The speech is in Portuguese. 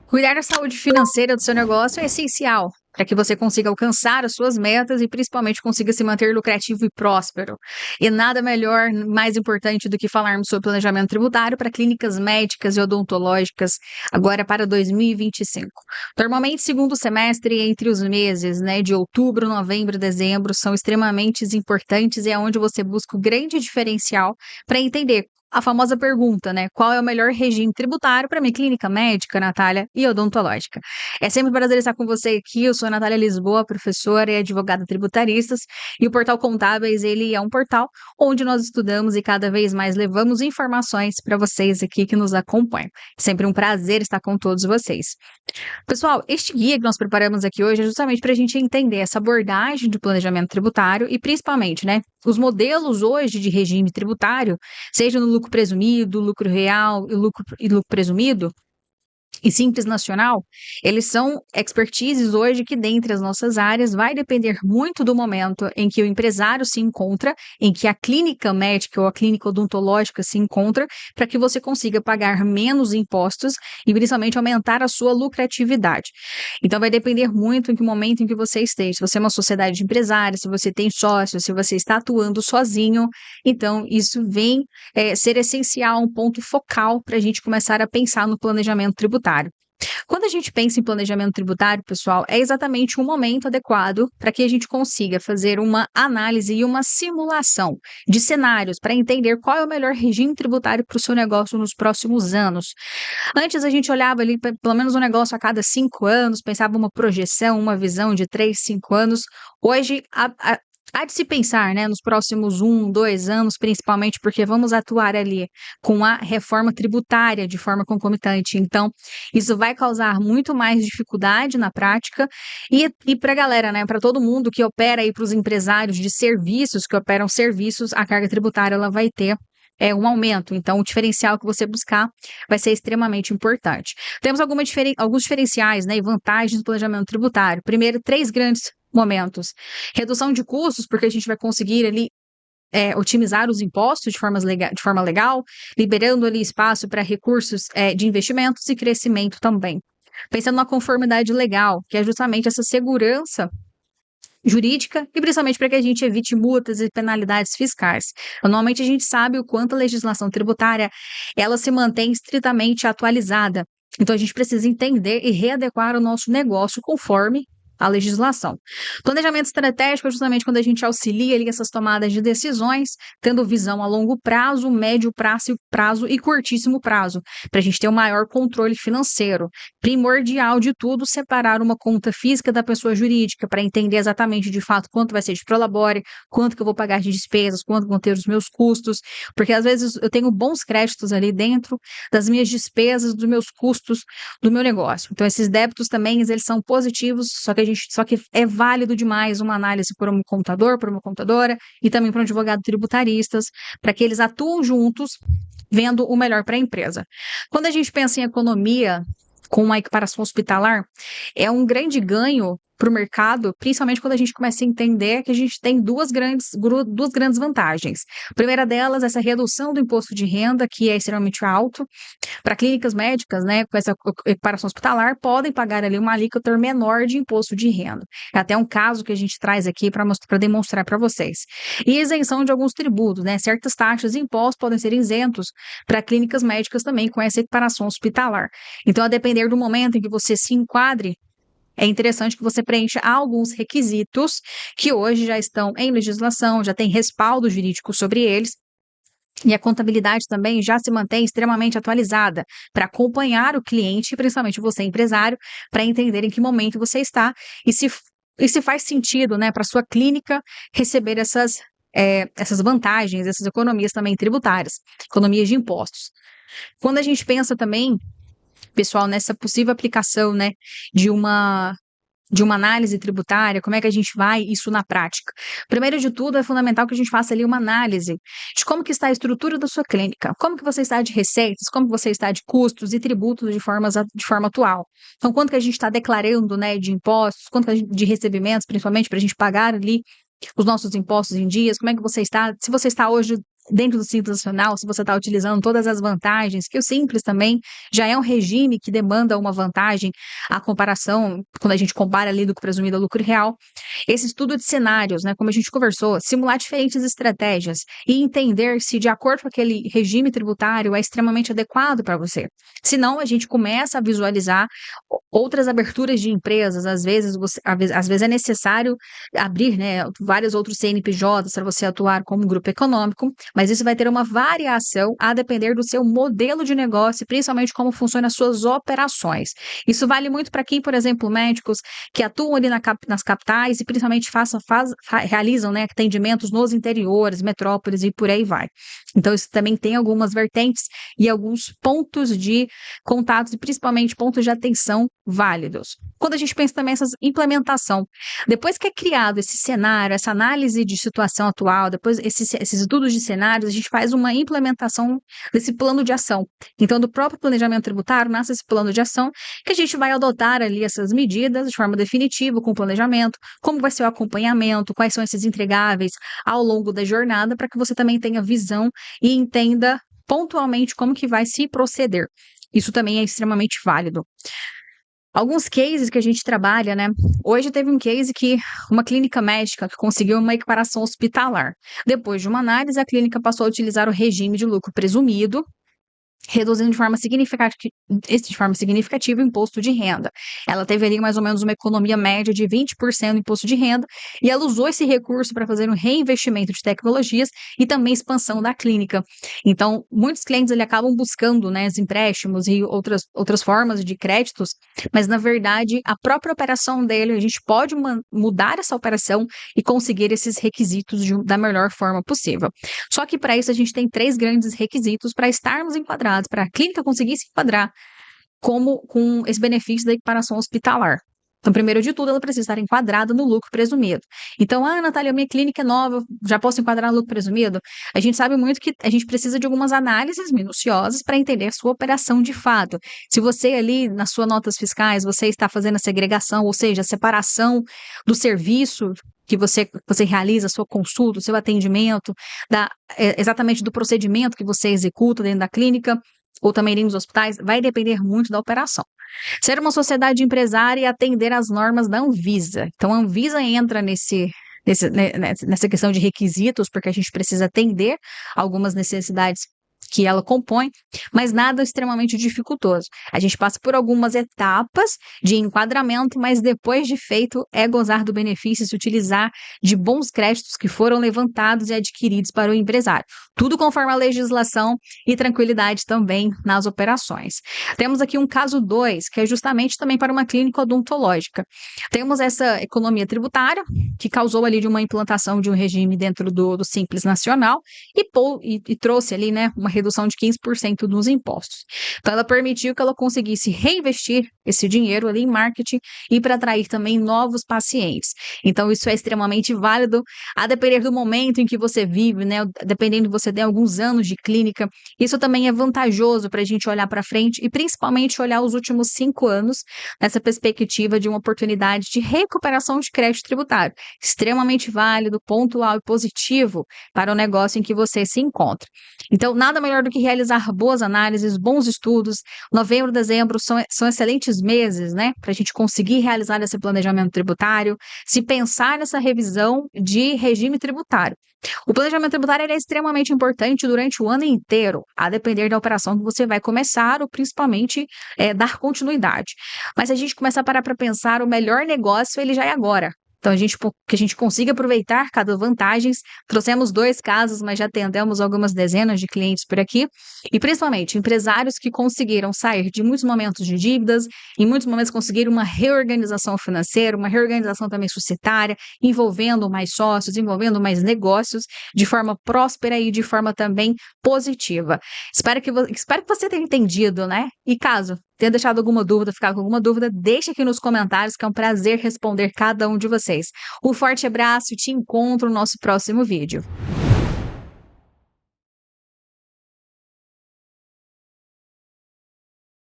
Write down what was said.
Cuidar da saúde financeira do seu negócio é essencial para que você consiga alcançar as suas metas e principalmente consiga se manter lucrativo e próspero. E nada melhor, mais importante do que falarmos sobre planejamento tributário para clínicas médicas e odontológicas agora para 2025. Normalmente, segundo semestre, entre os meses, de outubro, novembro e dezembro, são extremamente importantes e é onde você busca o grande diferencial para entender a famosa pergunta, qual é o melhor regime tributário para minha clínica médica, Natália, e odontológica? É sempre um prazer estar com você aqui. Eu sou a Natália Lisboa, professora e advogada tributaristas, e o Portal Contábeis, ele é um portal onde nós estudamos e cada vez mais levamos informações para vocês aqui que nos acompanham. Sempre um prazer estar com todos vocês. Pessoal, este guia que nós preparamos aqui hoje é justamente para a gente entender essa abordagem de planejamento tributário e principalmente, os modelos hoje de regime tributário, seja no lucro presumido, lucro real e lucro presumido, e Simples Nacional, eles são expertises hoje que, dentre as nossas áreas, vai depender muito do momento em que o empresário se encontra, em que a clínica médica ou a clínica odontológica se encontra, para que você consiga pagar menos impostos e, principalmente, aumentar a sua lucratividade. Então, vai depender muito em que momento em que você esteja. Se você é uma sociedade de empresários, se você tem sócios, se você está atuando sozinho, então, isso vem ser essencial, um ponto focal para a gente começar a pensar no planejamento tributário. Quando a gente pensa em planejamento tributário, pessoal, é exatamente um momento adequado para que a gente consiga fazer uma análise e uma simulação de cenários para entender qual é o melhor regime tributário para o seu negócio nos próximos anos. Antes a gente olhava ali pelo menos um negócio a cada 5 anos, pensava uma projeção, uma visão de 3, 5 anos. Hoje, há de se pensar, nos próximos 1, 2 anos, principalmente porque vamos atuar ali com a reforma tributária de forma concomitante. Então, isso vai causar muito mais dificuldade na prática e para a galera, para todo mundo que opera aí, para os empresários de serviços, que operam serviços, a carga tributária ela vai ter um aumento. Então, o diferencial que você buscar vai ser extremamente importante. Temos alguns diferenciais, e vantagens do planejamento tributário. Primeiro, 3 grandes momentos. Redução de custos, porque a gente vai conseguir ali otimizar os impostos de forma legal, liberando ali espaço para recursos de investimentos e crescimento também. Pensando na conformidade legal, que é justamente essa segurança jurídica e principalmente para que a gente evite multas e penalidades fiscais. Normalmente a gente sabe o quanto a legislação tributária ela se mantém estritamente atualizada. Então a gente precisa entender e readequar o nosso negócio conforme a legislação. Planejamento estratégico é justamente quando a gente auxilia ali essas tomadas de decisões, tendo visão a longo prazo, médio prazo e curtíssimo prazo, para a gente ter um maior controle financeiro. Primordial de tudo, separar uma conta física da pessoa jurídica, para entender exatamente, de fato, quanto vai ser de prolabore, quanto que eu vou pagar de despesas, quanto vão ter os meus custos, porque às vezes eu tenho bons créditos ali dentro das minhas despesas, dos meus custos do meu negócio. Então, esses débitos também, eles são positivos, só que é válido demais uma análise por um contador, por uma contadora e também para um advogado tributaristas, para que eles atuem juntos, vendo o melhor para a empresa. Quando a gente pensa em economia com uma equiparação hospitalar, é um grande ganho para o mercado, principalmente quando a gente começa a entender que a gente tem duas grandes vantagens. A primeira delas, essa redução do imposto de renda, que é extremamente alto. Para clínicas médicas, com essa equiparação hospitalar, podem pagar ali uma alíquota menor de imposto de renda. É até um caso que a gente traz aqui para demonstrar para vocês. E isenção de alguns tributos, certas taxas e impostos podem ser isentos para clínicas médicas também com essa equiparação hospitalar. Então, a depender do momento em que você se enquadre, é interessante que você preencha alguns requisitos que hoje já estão em legislação, já tem respaldo jurídico sobre eles, e a contabilidade também já se mantém extremamente atualizada para acompanhar o cliente, principalmente você, empresário, para entender em que momento você está e se faz sentido, para a sua clínica receber essas vantagens, essas economias também tributárias, economias de impostos. Quando a gente pensa também, pessoal, nessa possível aplicação, de uma análise tributária, como é que a gente vai isso na prática? Primeiro de tudo, é fundamental que a gente faça ali uma análise de como que está a estrutura da sua clínica, como que você está de receitas, como que você está de custos e tributos de forma atual. Então, quanto que a gente está declarando, de impostos, quanto de recebimentos, principalmente para a gente pagar ali os nossos impostos em dias, como é que você está, se você está hoje dentro do Simples Nacional, se você está utilizando todas as vantagens, que o Simples também já é um regime que demanda uma vantagem à comparação, quando a gente compara ali lucro presumido ao lucro real. Esse estudo de cenários, né, como a gente conversou, simular diferentes estratégias e entender se de acordo com aquele regime tributário é extremamente adequado para você. Senão, a gente começa a visualizar outras aberturas de empresas, às vezes é necessário abrir, né, vários outros CNPJs para você atuar como grupo econômico, mas isso vai ter uma variação a depender do seu modelo de negócio, principalmente como funcionam as suas operações. Isso vale muito para quem, por exemplo, médicos que atuam ali nas capitais e principalmente realizam, né, atendimentos nos interiores, metrópoles e por aí vai. Então, isso também tem algumas vertentes e alguns pontos de contatos e principalmente pontos de atenção válidos. Quando a gente pensa também nessa implementação, depois que é criado esse cenário, essa análise de situação atual, depois esses estudos de cenários, a gente faz uma implementação desse plano de ação. Então, do próprio planejamento tributário, nasce esse plano de ação que a gente vai adotar ali essas medidas de forma definitiva, com o planejamento, como vai ser o acompanhamento, quais são esses entregáveis ao longo da jornada, para que você também tenha visão e entenda pontualmente como que vai se proceder. Isso também é extremamente válido. Alguns cases que a gente trabalha, né? Hoje teve um case que uma clínica médica que conseguiu uma equiparação hospitalar. Depois de uma análise, a clínica passou a utilizar o regime de lucro presumido, reduzindo de forma significativa o imposto de renda. Ela teve ali mais ou menos uma economia média de 20% do imposto de renda e ela usou esse recurso para fazer um reinvestimento de tecnologias e também expansão da clínica. Então, muitos clientes ali acabam buscando, né, os empréstimos e outras formas de créditos, mas na verdade a própria operação dele, a gente pode mudar essa operação e conseguir esses requisitos da melhor forma possível. Só que para isso a gente tem 3 grandes requisitos para estarmos enquadrados, para a clínica conseguir se enquadrar com esse benefício da equiparação hospitalar. Então, primeiro de tudo, ela precisa estar enquadrada no lucro presumido. Então, Natália, minha clínica é nova, já posso enquadrar no lucro presumido? A gente sabe muito que a gente precisa de algumas análises minuciosas para entender a sua operação de fato. Se você ali, nas suas notas fiscais, você está fazendo a segregação, ou seja, a separação do serviço que você realiza, a sua consulta, o seu atendimento, exatamente do procedimento que você executa dentro da clínica, ou também nos hospitais, vai depender muito da operação. Ser uma sociedade empresária e atender às normas da Anvisa. Então, a Anvisa entra nessa questão de requisitos, porque a gente precisa atender algumas necessidades que ela compõe, mas nada extremamente dificultoso. A gente passa por algumas etapas de enquadramento, mas depois de feito é gozar do benefício e se utilizar de bons créditos que foram levantados e adquiridos para o empresário. Tudo conforme a legislação e tranquilidade também nas operações. Temos aqui um caso 2, que é justamente também para uma clínica odontológica. Temos essa economia tributária, que causou ali de uma implantação de um regime dentro do Simples Nacional e trouxe ali, né, uma redução de 15% nos impostos. Então, ela permitiu que ela conseguisse reinvestir esse dinheiro ali em marketing e para atrair também novos pacientes. Então, isso é extremamente válido, a depender do momento em que você vive, né? Dependendo de você ter alguns anos de clínica, isso também é vantajoso para a gente olhar para frente e principalmente olhar os últimos 5 anos nessa perspectiva de uma oportunidade de recuperação de crédito tributário. Extremamente válido, pontual e positivo para o negócio em que você se encontra. Então, nada melhor do que realizar boas análises, bons estudos. Novembro, dezembro são excelentes meses, né, para a gente conseguir realizar esse planejamento tributário, se pensar nessa revisão de regime tributário. O planejamento tributário é extremamente importante durante o ano inteiro, a depender da operação que você vai começar ou principalmente dar continuidade. Mas se a gente começar a parar para pensar, o melhor negócio ele já é agora. Então, que a gente consiga aproveitar cada vantagens. Trouxemos 2 casos, mas já atendemos algumas dezenas de clientes por aqui. E, principalmente, empresários que conseguiram sair de muitos momentos de dívidas, em muitos momentos conseguiram uma reorganização financeira, uma reorganização também societária, envolvendo mais sócios, envolvendo mais negócios, de forma próspera e de forma também positiva. Espero que você tenha entendido, né? E caso tenha deixado alguma dúvida, ficar com alguma dúvida, deixe aqui nos comentários, que é um prazer responder cada um de vocês. Um forte abraço e te encontro no nosso próximo vídeo.